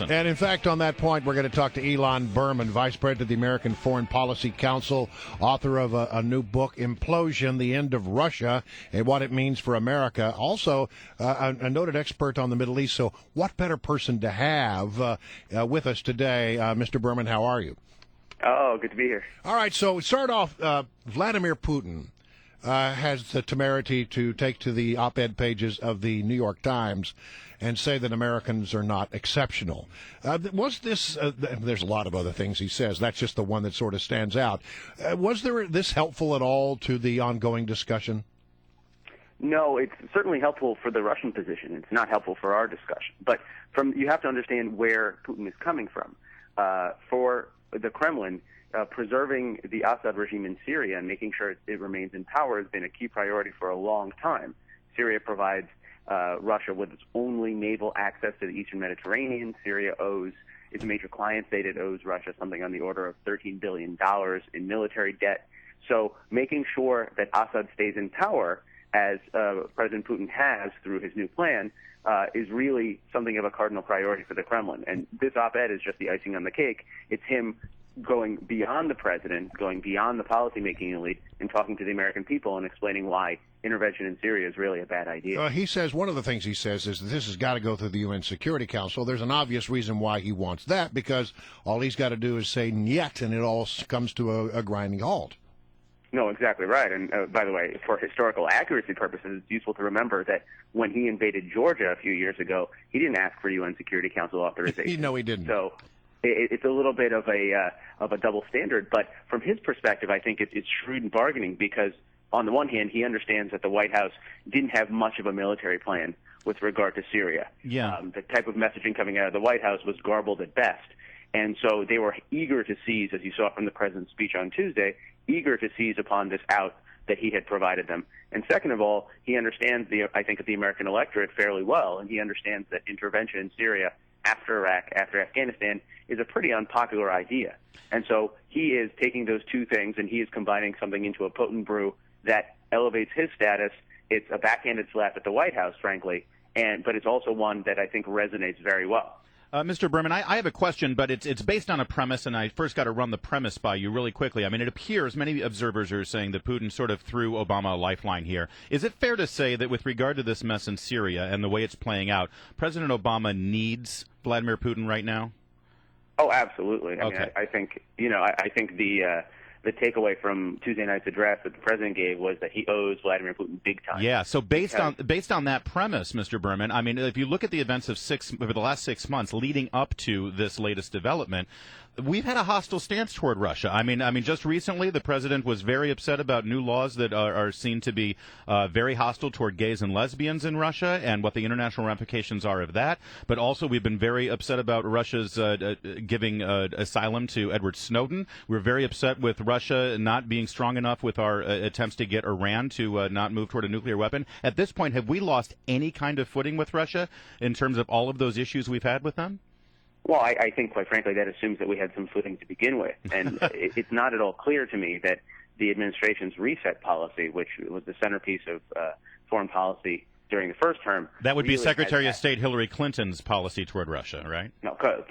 And in fact, on that point, we're going to talk to Ilan Berman, Vice President of the American Foreign Policy Council, author of a new book, Implosion, The End of Russia and What It Means for America. Also, a noted expert on the Middle East. So what better person to have with us today? Mr. Berman, how are you? Oh, good to be here. All right, so we start off, Vladimir Putin has the temerity to take to the op-ed pages of the New York Times and say that Americans are not exceptional. Was this, there's a lot of other things he says, that's just the one that sort of stands out. Was this helpful at all to the ongoing discussion? No, it's certainly helpful for the Russian position. It's not helpful for our discussion. But you have to understand where Putin is coming from. For the Kremlin, preserving the Assad regime in Syria and making sure it remains in power has been a key priority for a long time. Syria provides Russia with its only naval access to the eastern Mediterranean. Syria owes its major client state, it owes Russia something on the order of $13 billion in military debt. So making sure that Assad stays in power, as President Putin has through his new plan, is really something of a cardinal priority for the Kremlin. And this op-ed is just the icing on the cake. It's him going beyond the president, going beyond the policymaking elite, and talking to the American people and explaining why intervention in Syria is really a bad idea. He says, one of the things he says is that this has got to go through the UN Security Council. There's an obvious reason why he wants that, because all he's got to do is say "niet," and it all comes to a grinding halt. No, exactly right. And by the way, for historical accuracy purposes, it's useful to remember that when he invaded Georgia a few years ago, he didn't ask for UN Security Council authorization. No, he didn't. So it's a little bit of a double standard. But from his perspective, I think it's shrewd bargaining, because on the one hand, he understands that the White House didn't have much of a military plan with regard to Syria. Yeah. The type of messaging coming out of the White House was garbled at best. And so they were eager to seize, as you saw from the president's speech on Tuesday, eager to seize upon this out that he had provided them. And second of all, he understands, I think, the American electorate fairly well, and he understands that intervention in Syria after Iraq, after Afghanistan, is a pretty unpopular idea. And so he is taking those two things, and he is combining something into a potent brew that elevates his status. It's a backhanded slap at the White House, frankly, but it's also one that I think resonates very well. Mr. Berman, I have a question, but it's based on a premise, and I first got to run the premise by you really quickly. I mean, it appears many observers are saying that Putin sort of threw Obama a lifeline here. Is it fair to say that with regard to this mess in Syria and the way it's playing out, President Obama needs Vladimir Putin right now? Oh, absolutely. I Okay. mean, I think the takeaway from Tuesday night's address that the president gave was that he owes Vladimir Putin big time. Yeah, so based on that premise, Mr. Berman, I mean, if you look at the events of over the last 6 months leading up to this latest development, we've had a hostile stance toward Russia. I mean, just recently, the president was very upset about new laws that are seen to be very hostile toward gays and lesbians in Russia, and what the international ramifications are of that. But also, we've been very upset about Russia's giving asylum to Edward Snowden. We're very upset with Russia not being strong enough with our attempts to get Iran to not move toward a nuclear weapon. At this point, have we lost any kind of footing with Russia in terms of all of those issues we've had with them? Well, I think, quite frankly, that assumes that we had some footing to begin with. And it's not at all clear to me that the administration's reset policy, which was the centerpiece of foreign policy during the first term. That would be Secretary of State Hillary Clinton's policy toward Russia, right? No, correct.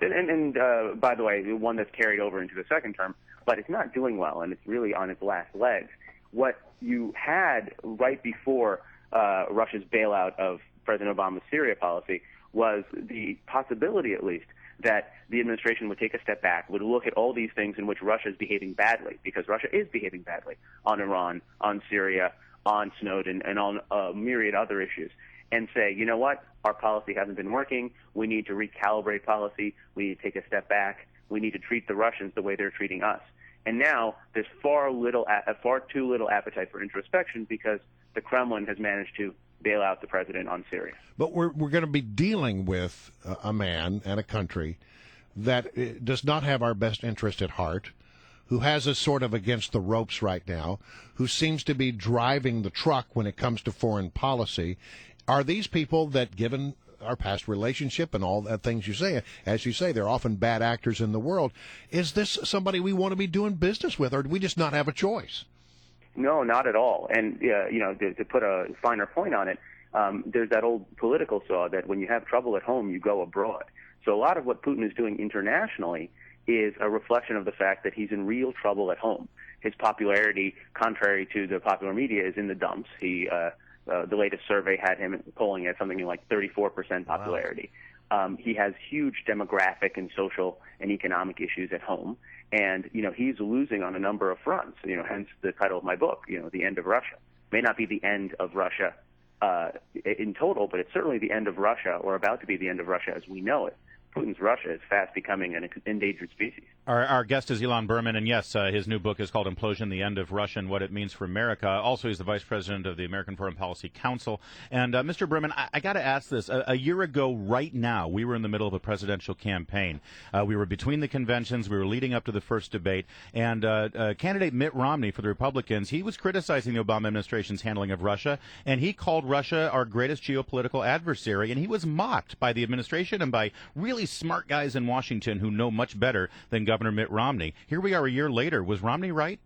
And by the way, one that's carried over into the second term, but it's not doing well, and it's really on its last legs. What you had right before Russia's bailout of President Obama's Syria policy was the possibility, at least, that the administration would take a step back, would look at all these things in which Russia is behaving badly, because Russia is behaving badly on Iran, on Syria, on Snowden, and on a myriad other issues, and say, you know what, our policy hasn't been working, we need to recalibrate policy, we need to take a step back, we need to treat the Russians the way they're treating us. And now there's far too little appetite for introspection, because the Kremlin has managed to bail out the president on Syria. But we're going to be dealing with a man and a country that does not have our best interest at heart, who has us sort of against the ropes right now, who seems to be driving the truck when it comes to foreign policy. Are these people that, given our past relationship and all the things you say, as you say, they're often bad actors in the world, is this somebody we want to be doing business with, or do we just not have a choice? No, not at all. And to put a finer point on it, there's that old political saw that when you have trouble at home, you go abroad. So a lot of what Putin is doing internationally is a reflection of the fact that he's in real trouble at home. His popularity, contrary to the popular media, is in the dumps. The latest survey had him polling at something like 34% popularity. Wow. He has huge demographic and social and economic issues at home, and he's losing on a number of fronts. Hence the title of my book. The End of Russia may not be the end of Russia in total, but it's certainly the end of Russia, or about to be the end of Russia as we know it. Putin's Russia is fast becoming an endangered species. Our guest is Ilan Berman, and yes, his new book is called Implosion, The End of Russia and What It Means for America. Also, he's the vice president of the American Foreign Policy Council. And Mr. Berman, I got to ask this. A year ago right now, we were in the middle of a presidential campaign. We were between the conventions. We were leading up to the first debate. And candidate Mitt Romney for the Republicans, he was criticizing the Obama administration's handling of Russia, and he called Russia our greatest geopolitical adversary. And he was mocked by the administration and by really smart guys in Washington who know much better than Governor Mitt Romney. Here we are a year later. Was Romney right?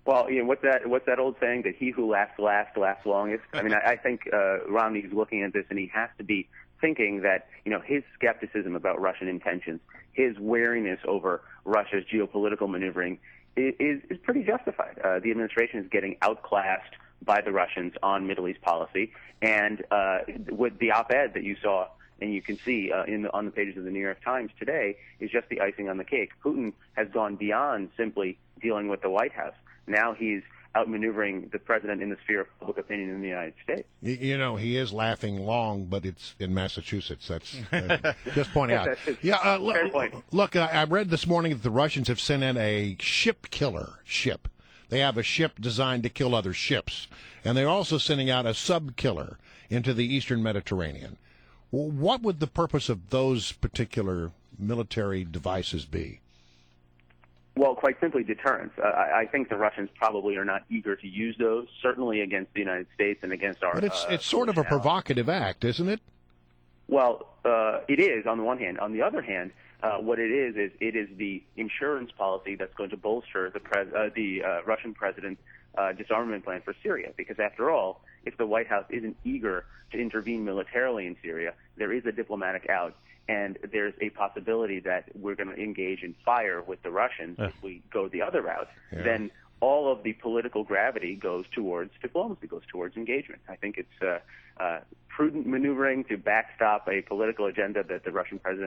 Well, what's that old saying that he who laughs last laughs longest? I mean, I think Romney's looking at this, and he has to be thinking that his skepticism about Russian intentions, his wariness over Russia's geopolitical maneuvering, is pretty justified. The administration is getting outclassed by the Russians on Middle East policy, and with the op-ed that you saw and you can see on the pages of the New York Times today, is just the icing on the cake. Putin has gone beyond simply dealing with the White House. Now he's outmaneuvering the president in the sphere of public opinion in the United States. He is laughing long, but it's in Massachusetts. That's just pointing out. Yeah, fair point. Look, I read this morning that the Russians have sent in a ship killer ship. They have a ship designed to kill other ships, and they're also sending out a sub killer into the eastern Mediterranean. What would the purpose of those particular military devices be? Well, quite simply, deterrence. I think the Russians probably are not eager to use those, certainly against the United States and against our... But it's sort of a provocative act, isn't it? Well, it is, on the one hand. On the other hand, what it is the insurance policy that's going to bolster the Russian president's disarmament plan for Syria. Because after all, if the White House isn't eager to intervene militarily in Syria, there is a diplomatic out, and there's a possibility that we're going to engage in fire with the Russians if we go the other route. Yeah. Then all of the political gravity goes towards diplomacy, goes towards engagement. I think it's prudent maneuvering to backstop a political agenda that the Russian president